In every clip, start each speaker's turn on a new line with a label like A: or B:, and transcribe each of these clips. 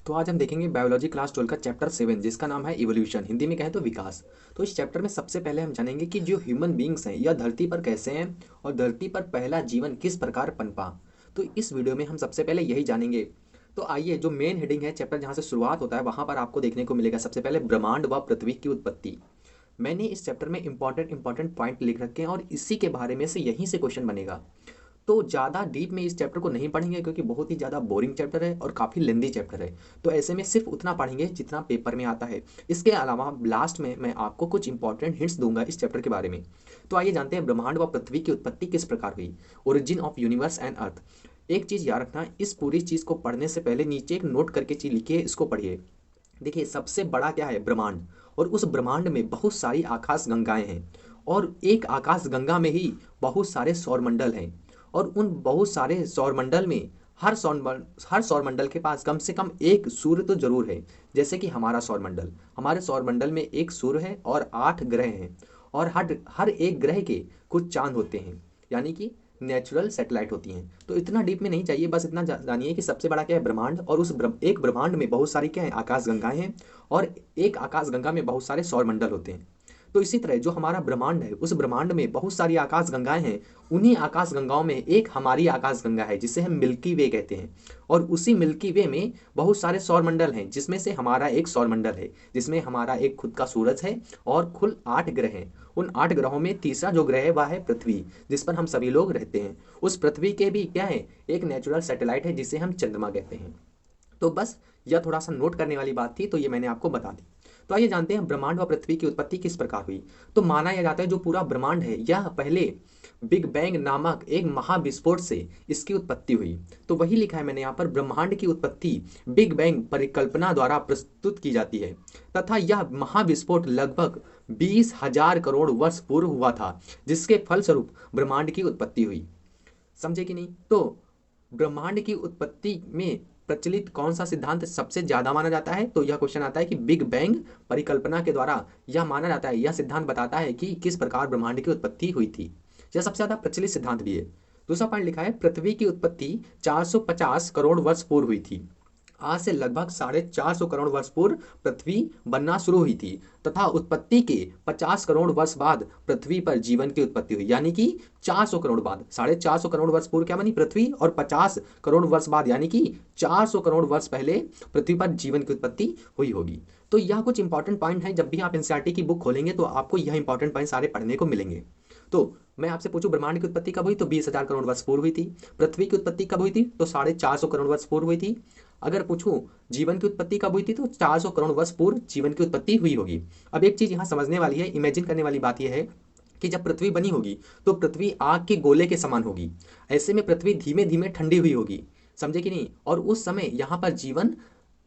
A: तो आज हम देखेंगे बायोलॉजी क्लास 12 का चैप्टर 7 जिसका नाम है इवोल्यूशन, हिंदी में कहें तो विकास। तो इस चैप्टर में सबसे पहले हम जानेंगे कि जो ह्यूमन बींग्स हैं यह धरती पर कैसे हैं और धरती पर पहला जीवन किस प्रकार पनपा। तो इस वीडियो में हम सबसे पहले यही जानेंगे। तो आइए, जो मेन हेडिंग है चैप्टर जहाँ से शुरुआत होता है वहाँ पर आपको देखने को मिलेगा सबसे पहले ब्रह्मांड व पृथ्वी की उत्पत्ति। मैंने इस चैप्टर में इंपॉर्टेंट पॉइंट लिख रखे हैं और इसी के बारे में से यहीं से क्वेश्चन बनेगा। तो ज़्यादा डीप में इस चैप्टर को नहीं पढ़ेंगे क्योंकि बहुत ही ज़्यादा बोरिंग चैप्टर है और काफ़ी लेंदी चैप्टर है। तो ऐसे में सिर्फ उतना पढ़ेंगे जितना पेपर में आता है। इसके अलावा लास्ट में मैं आपको कुछ इंपॉर्टेंट हिंट्स दूंगा इस चैप्टर के बारे में। तो आइए जानते हैं ब्रह्मांड व पृथ्वी की उत्पत्ति किस प्रकार हुई। Origin of universe and earth. एक चीज़ याद रखना, इस पूरी चीज़ को पढ़ने से पहले नीचे एक नोट करके चीज़ लिखिए, इसको पढ़िए। देखिए, सबसे बड़ा क्या है? ब्रह्मांड। और उस ब्रह्मांड में बहुत सारी आकाश गंगाएं हैं और एक आकाश गंगा में ही बहुत सारे सौरमंडल हैं। और उन बहुत सारे सौरमंडल में हर सौरमंडल के पास कम से कम एक सूर्य तो जरूर है। जैसे कि हमारे सौरमंडल में एक सूर्य है और 8 ग्रह हैं। और हर हर एक ग्रह के कुछ चांद होते हैं, यानी कि नेचुरल सैटेलाइट होती हैं। तो इतना डीप में नहीं चाहिए, बस इतना जानिए कि सबसे बड़ा क्या है? ब्रह्मांड। और उस एक ब्रह्मांड में बहुत सारी क्या है? आकाश गंगाएं हैं। और एक आकाश गंगा में बहुत सारे सौरमंडल होते हैं। तो इसी तरह जो हमारा ब्रह्मांड है उस ब्रह्मांड में बहुत सारी आकाश गंगाएं हैं। उन्हीं आकाश गंगाओं में एक हमारी आकाश गंगा है जिसे हम मिल्की वे कहते हैं। और उसी मिल्की वे में बहुत सारे सौरमंडल हैं जिसमें से हमारा एक सौरमंडल है जिसमें हमारा एक खुद का सूरज है और कुल 8 ग्रह हैं। उन 8 ग्रहों में तीसरा जो ग्रह है वह है पृथ्वी, जिस पर हम सभी लोग रहते हैं। उस पृथ्वी के भी क्या है? एक नेचुरल सैटेलाइट है जिसे हम चंद्रमा कहते हैं। तो बस यह थोड़ा सा नोट करने वाली बात थी, तो ये मैंने आपको बता दी। तो आइए जानते हैं ब्रह्मांड व पृथ्वी की उत्पत्ति किस प्रकार हुई। तो माना यह जाता है जो पूरा ब्रह्मांड है यह पहले बिग बैंग नामक एक महाविस्फोट से इसकी उत्पत्ति हुई। तो वही लिखा है मैंने यहाँ पर, ब्रह्मांड की उत्पत्ति बिग बैंग परिकल्पना द्वारा प्रस्तुत की जाती है तथा यह महाविस्फोट लगभग 20,000 करोड़ वर्ष पूर्व हुआ था, जिसके फलस्वरूप ब्रह्मांड की उत्पत्ति हुई। समझे कि नहीं? तो ब्रह्मांड की उत्पत्ति में प्रचलित कौन सा सिद्धांत सबसे ज्यादा माना जाता है? तो यह क्वेश्चन आता है कि बिग बैंग परिकल्पना के द्वारा यह माना जाता है, यह सिद्धांत बताता है कि किस प्रकार ब्रह्मांड की उत्पत्ति हुई थी। यह सबसे ज्यादा प्रचलित सिद्धांत भी है। दूसरा पॉइंट लिखा है, पृथ्वी की उत्पत्ति 450 करोड़ वर्ष पूर्व हुई थी। आज से लगभग 450 करोड़ वर्ष पूर्व पृथ्वी बनना शुरू हुई थी तथा उत्पत्ति के 50 करोड़ वर्ष बाद पृथ्वी पर जीवन की उत्पत्ति हुई। यानी कि 400 करोड़ बाद, 450 करोड़ वर्ष पूर्व क्या बनी? पृथ्वी। और 50 करोड़ वर्ष बाद यानी कि 400 करोड़ वर्ष पहले पृथ्वी पर जीवन की उत्पत्ति हुई होगी। तो यह कुछ इंपॉर्टेंट पॉइंट है, जब भी आप एनसीईआरटी की बुक खोलेंगे तो आपको यह इंपॉर्टेंट पॉइंट सारे पढ़ने को मिलेंगे। तो मैं आपसे पूछूं ब्रह्मांड की उत्पत्ति कब हुई? तो 20,000 करोड़ वर्ष पूर्व हुई थी। पृथ्वी की उत्पत्ति कब हुई थी? तो 450 करोड़ वर्ष पूर्व हुई थी। अगर पूछूं जीवन की उत्पत्ति कब हुई थी? तो 400 करोड़ वर्ष पूर्व जीवन की उत्पत्ति हुई होगी। अब एक चीज यहाँ समझने वाली है, इमेजिन करने वाली बात यह है कि जब पृथ्वी बनी होगी तो पृथ्वी आग के गोले के समान होगी। ऐसे में पृथ्वी धीमे धीमे ठंडी हुई होगी। समझे कि नहीं? और उस समय यहाँ पर जीवन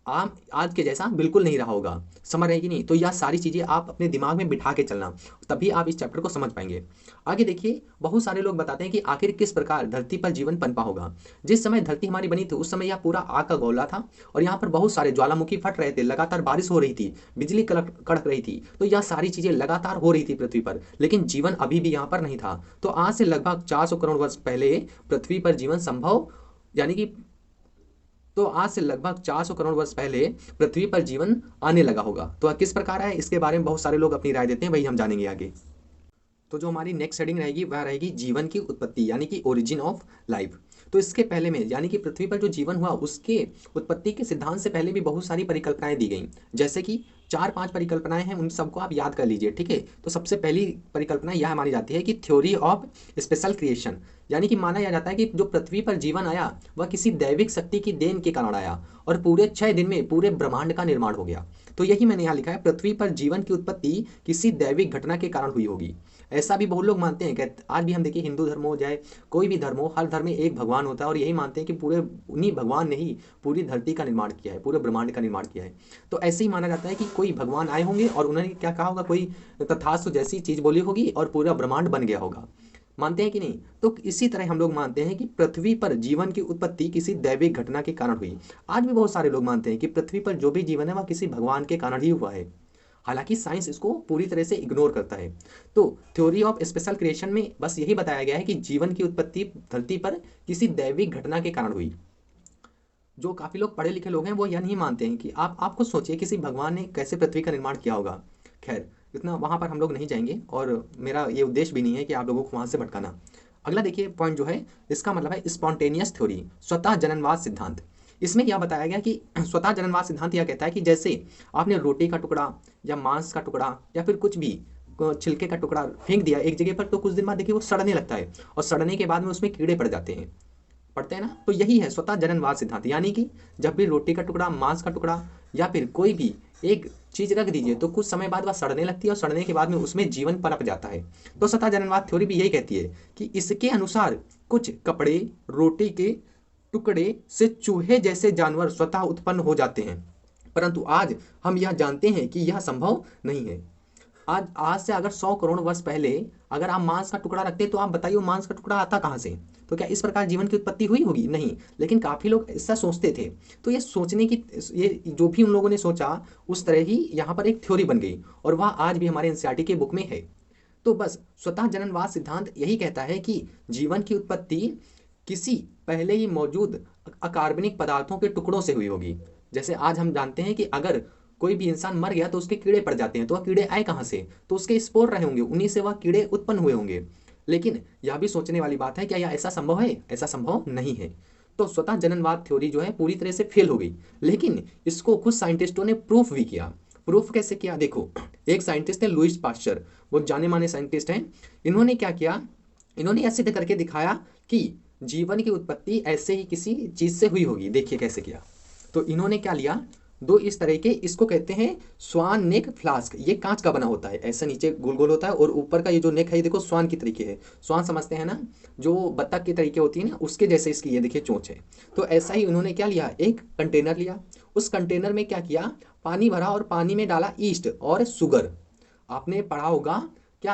A: आम आज के जैसा बिल्कुल नहीं रहा होगा। समझ रहे कि नहीं? तो यह सारी चीजें आप अपने दिमाग में बिठा के चलना, तभी आप इस चैप्टर को समझ पाएंगे। आगे देखिए, बहुत सारे लोग बताते हैं कि आखिर किस प्रकार धरती पर जीवन पनपा होगा। जिस समय धरती हमारी बनी थी उस समय यह पूरा आग का गोला था और यहाँ पर बहुत सारे ज्वालामुखी फट रहे थे, लगातार बारिश हो रही थी, बिजली कड़क रही थी। तो यह सारी चीजें लगातार हो रही थी पृथ्वी पर, लेकिन जीवन अभी भी यहाँ पर नहीं था। तो आज से लगभग 400 करोड़ वर्ष पहले पृथ्वी पर जीवन संभव, यानी कि तो आज से लगभग 400 करोड़ वर्ष पहले पृथ्वी पर जीवन आने लगा होगा। तो किस प्रकार है इसके बारे में बहुत सारे लोग अपनी राय देते हैं, वही हम जानेंगे आगे। तो जो हमारी नेक्स्ट हेडिंग रहेगी वह रहेगी जीवन की उत्पत्ति, यानी कि ओरिजिन ऑफ लाइफ। तो इसके पहले में, यानी कि पृथ्वी पर जो जीवन हुआ उसके उत्पत्ति के सिद्धांत से पहले भी बहुत सारी परिकल्पनाएं दी गई। जैसे कि 4-5 परिकल्पनाएं हैं, उन सबको आप याद कर लीजिए, ठीक है। तो सबसे पहली परिकल्पना यह मानी जाती है कि थ्योरी ऑफ स्पेशल क्रिएशन, यानी कि माना यह जाता है कि जो पृथ्वी पर जीवन आया वह किसी दैविक शक्ति की देन के कारण आया और पूरे 6 दिन में पूरे ब्रह्मांड का निर्माण हो गया। तो यही मैंने यहाँ लिखा है, पृथ्वी पर जीवन की उत्पत्ति किसी दैविक घटना के कारण हुई होगी। ऐसा भी बहुत लोग मानते हैं कि आज भी हम देखिए, हिंदू धर्म हो चाहे कोई भी धर्म हो, हर धर्म में एक भगवान होता है और यही मानते हैं कि पूरे उन्हीं भगवान ने ही पूरी धरती का निर्माण किया है, पूरे ब्रह्मांड का निर्माण किया है। तो ऐसे ही माना जाता है कि कोई भगवान आए होंगे और उन्होंने क्या कहा होगा, कोई तथास्तु जैसी चीज बोली होगी और पूरा ब्रह्मांड बन गया होगा। मानते हैं कि नहीं? तो इसी तरह हम लोग मानते हैं कि पृथ्वी पर जीवन की उत्पत्ति किसी दैविक घटना के कारण हुई। आज भी बहुत सारे लोग मानते हैं कि पृथ्वी पर जो भी जीवन है वह किसी भगवान के कारण ही हुआ है। हालांकि साइंस इसको पूरी तरह से इग्नोर करता है। तो थ्योरी ऑफ स्पेशल क्रिएशन में बस यही बताया गया है कि जीवन की उत्पत्ति धरती पर किसी दैविक घटना के कारण हुई। जो काफ़ी लोग पढ़े लिखे लोग हैं वो यह नहीं मानते हैं कि आप खुद सोचिए किसी भगवान ने कैसे पृथ्वी का निर्माण किया होगा। खैर, इतना वहाँ पर हम लोग नहीं जाएंगे और मेरा ये उद्देश्य भी नहीं है कि आप लोगों को वहाँ से भटकाना। अगला देखिए पॉइंट जो है, इसका मतलब है स्पॉन्टेनियस थ्योरी, स्वतः जननवाद सिद्धांत। इसमें यह बताया गया कि स्वतः जननवाद सिद्धांत यह कहता है कि जैसे आपने रोटी का टुकड़ा या मांस का टुकड़ा या फिर कुछ भी छिलके का टुकड़ा फेंक दिया एक जगह पर, तो कुछ दिन बाद देखिए वो सड़ने लगता है और सड़ने के बाद में उसमें कीड़े पड़ जाते हैं, पढ़ते हैं ना। तो यही है स्वतः जननवाद सिद्धांत, यानी कि जब भी रोटी का टुकड़ा, मांस का टुकड़ा या फिर कोई भी एक चीज रख दीजिए तो कुछ समय बाद वह सड़ने लगती है और सड़ने के बाद में उसमें जीवन पनप जाता है। तो स्वतः जननवाद थ्योरी भी यही कहती है कि इसके अनुसार कुछ कपड़े, रोटी के टुकड़े से चूहे जैसे जानवर स्वतः उत्पन्न हो जाते हैं, परंतु आज हम यह जानते हैं कि यह संभव नहीं है। आज आज से अगर 100 करोड़ वर्ष पहले अगर आप मांस का टुकड़ा रखते तो आप बताइए मांस का टुकड़ा आता कहाँ से? तो क्या इस प्रकार जीवन की उत्पत्ति हुई होगी? नहीं। लेकिन काफ़ी लोग ऐसा सोचते थे, तो ये सोचने की, ये जो भी उन लोगों ने सोचा उस तरह ही यहाँ पर एक थ्योरी बन गई और वह आज भी हमारे एनसीईआरटी के बुक में है। तो बस स्वतः जननवाद सिद्धांत यही कहता है कि जीवन की उत्पत्ति किसी पहले ही मौजूद अकार्बनिक पदार्थों के टुकड़ों से हुई होगी। जैसे आज हम जानते हैं कि अगर कोई भी इंसान मर गया तो उसके कीड़े पड़ जाते हैं, तो वह कीड़े आए कहाँ से? तो उसके स्पोर रहे होंगे, उन्हीं से वह कीड़े उत्पन्न हुए होंगे। लेकिन यह भी सोचने वाली बात है, क्या यह ऐसा संभव है? ऐसा संभव नहीं है। तो स्वतः जननवाद थ्योरी जो है पूरी तरह से फेल हो गई, लेकिन इसको कुछ साइंटिस्टों ने प्रूफ भी किया। प्रूफ कैसे किया? देखो, एक साइंटिस्ट है लुईस पास्चर, वो जाने माने साइंटिस्ट हैं। इन्होंने क्या किया? इन्होंने यह सिद्ध करके दिखाया कि जीवन की उत्पत्ति ऐसे ही किसी चीज से हुई होगी। देखिए कैसे किया। तो इन्होंने क्या लिया, दो इस तरह के, इसको कहते हैं स्वान नेक फ्लास्क। ये कांच का बना होता है, ऐसा नीचे गोल गोल होता है और ऊपर का ये जो नेक है ये देखो स्वान की तरीके है। स्वान समझते हैं ना, जो बत्तख की तरीके होती है ना, उसके जैसे इसकी ये देखिए चोंच है। तो ऐसा ही उन्होंने क्या लिया, एक कंटेनर लिया, उस कंटेनर में क्या किया, पानी भरा और पानी में डाला ईस्ट और शुगर। आपने पढ़ा होगा क्या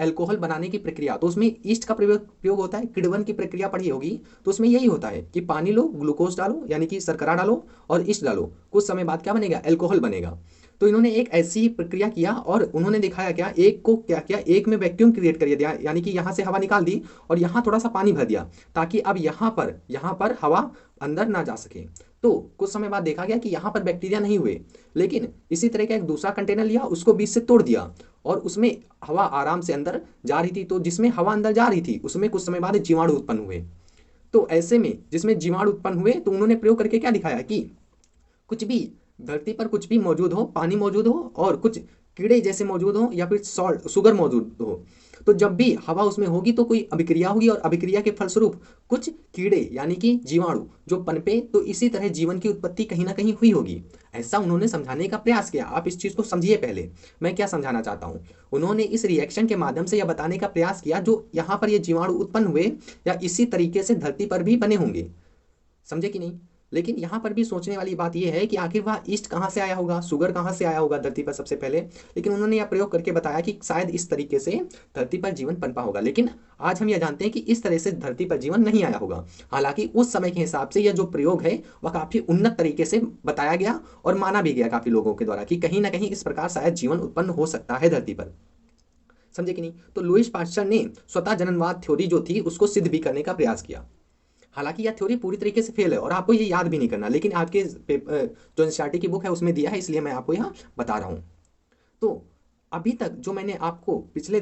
A: अल्कोहल बनाने की प्रक्रिया, तो उसमें ईस्ट का प्रयोग होता है। किण्वन की प्रक्रिया पढ़ी होगी, तो उसमें यही होता है कि पानी लो, ग्लूकोज डालो यानी कि शर्करा डालो और ईस्ट डालो, कुछ समय बाद क्या बनेगा, अल्कोहल बनेगा। तो इन्होंने एक ऐसी ही प्रक्रिया किया और उन्होंने दिखाया क्या, एक को क्या किया, एक में वैक्यूम क्रिएट कर दिया, यानी कि यहाँ से हवा निकाल दी और यहाँ थोड़ा सा पानी भर दिया ताकि अब यहाँ पर हवा अंदर ना जा सके। तो कुछ समय बाद देखा गया कि यहाँ पर बैक्टीरिया नहीं हुए, लेकिन इसी तरह का एक दूसरा कंटेनर लिया, उसको बीच से तोड़ दिया और उसमें हवा आराम से अंदर जा रही थी। तो जिसमें हवा अंदर जा रही थी उसमें कुछ समय बाद जीवाणु उत्पन्न हुए। तो ऐसे में जिसमें जीवाणु उत्पन्न हुए तो उन्होंने प्रयोग करके क्या दिखाया कि कुछ भी धरती पर कुछ भी मौजूद हो, पानी मौजूद हो और कुछ कीड़े जैसे मौजूद हो या फिर सॉल्ट शुगर मौजूद हो, तो जब भी हवा उसमें होगी तो कोई अभिक्रिया होगी और अभिक्रिया के फलस्वरूप कुछ कीड़े यानी कि जीवाणु जो पनपे, तो इसी तरह जीवन की उत्पत्ति कहीं ना कहीं हुई होगी। ऐसा उन्होंने समझाने का प्रयास किया। आप इस चीज को समझिए। पहले मैं क्या समझाना चाहता हूँ, उन्होंने इस रिएक्शन के माध्यम से यह बताने का प्रयास किया जो यहाँ पर ये जीवाणु उत्पन्न हुए या इसी तरीके से धरती पर भी बने होंगे। समझे कि नहीं? लेकिन यहाँ पर भी सोचने वाली बात यह है कि आखिर वह ईस्ट कहाँ से आया होगा, शुगर कहाँ से आया होगा धरती पर सबसे पहले। लेकिन उन्होंने यह प्रयोग करके बताया कि शायद इस तरीके से धरती पर जीवन पनपा होगा। लेकिन आज हम यह जानते हैं कि इस तरह से धरती पर जीवन नहीं आया होगा। हालांकि उस समय के हिसाब से यह जो प्रयोग है वह काफी उन्नत तरीके से बताया गया और माना भी गया काफी लोगों के द्वारा कि कहीं ना कहीं इस प्रकार शायद जीवन उत्पन्न हो सकता है धरती पर। समझे कि नहीं? तो लुईस पास्चर ने स्वतः जननवाद थ्योरी जो थी उसको सिद्ध भी करने का प्रयास किया। हालांकि यह थ्योरी पूरी तरीके से फेल है और आपको ये याद भी नहीं करना, लेकिन आपके जो एनसीईआरटी की बुक है उसमें दिया है, इसलिए मैं आपको यहाँ बता रहा हूँ। तो अभी तक जो मैंने आपको पिछले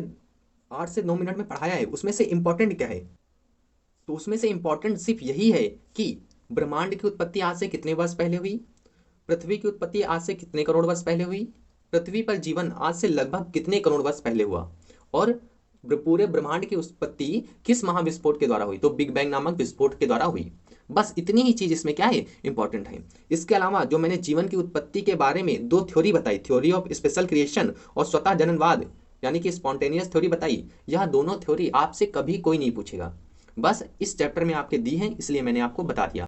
A: 8 से 9 मिनट में पढ़ाया है उसमें से इंपॉर्टेंट क्या है? तो उसमें से इंपॉर्टेंट सिर्फ यही है कि ब्रह्मांड की उत्पत्ति आज से कितने वर्ष पहले हुई, पृथ्वी की उत्पत्ति आज से कितने करोड़ वर्ष पहले हुई, पृथ्वी पर जीवन आज से लगभग कितने करोड़ वर्ष पहले हुआ और पूरे ब्रह्मांड की उत्पत्ति किस महाविस्फोट के द्वारा हुई, तो बिग बैंग नामक विस्फोट के द्वारा हुई। बस इतनी ही चीज इसमें क्या है, इंपॉर्टेंट है। इसके अलावा जो मैंने जीवन की उत्पत्ति के बारे में 2 थ्योरी बताई, थ्योरी ऑफ स्पेशल क्रिएशन और स्वतः जननवाद यानी कि स्पॉन्टेनियस थ्योरी बताई, यह दोनों थ्योरी आपसे कभी कोई नहीं पूछेगा। बस इस चैप्टर में आपके दी हैं, इसलिए मैंने आपको बता दिया।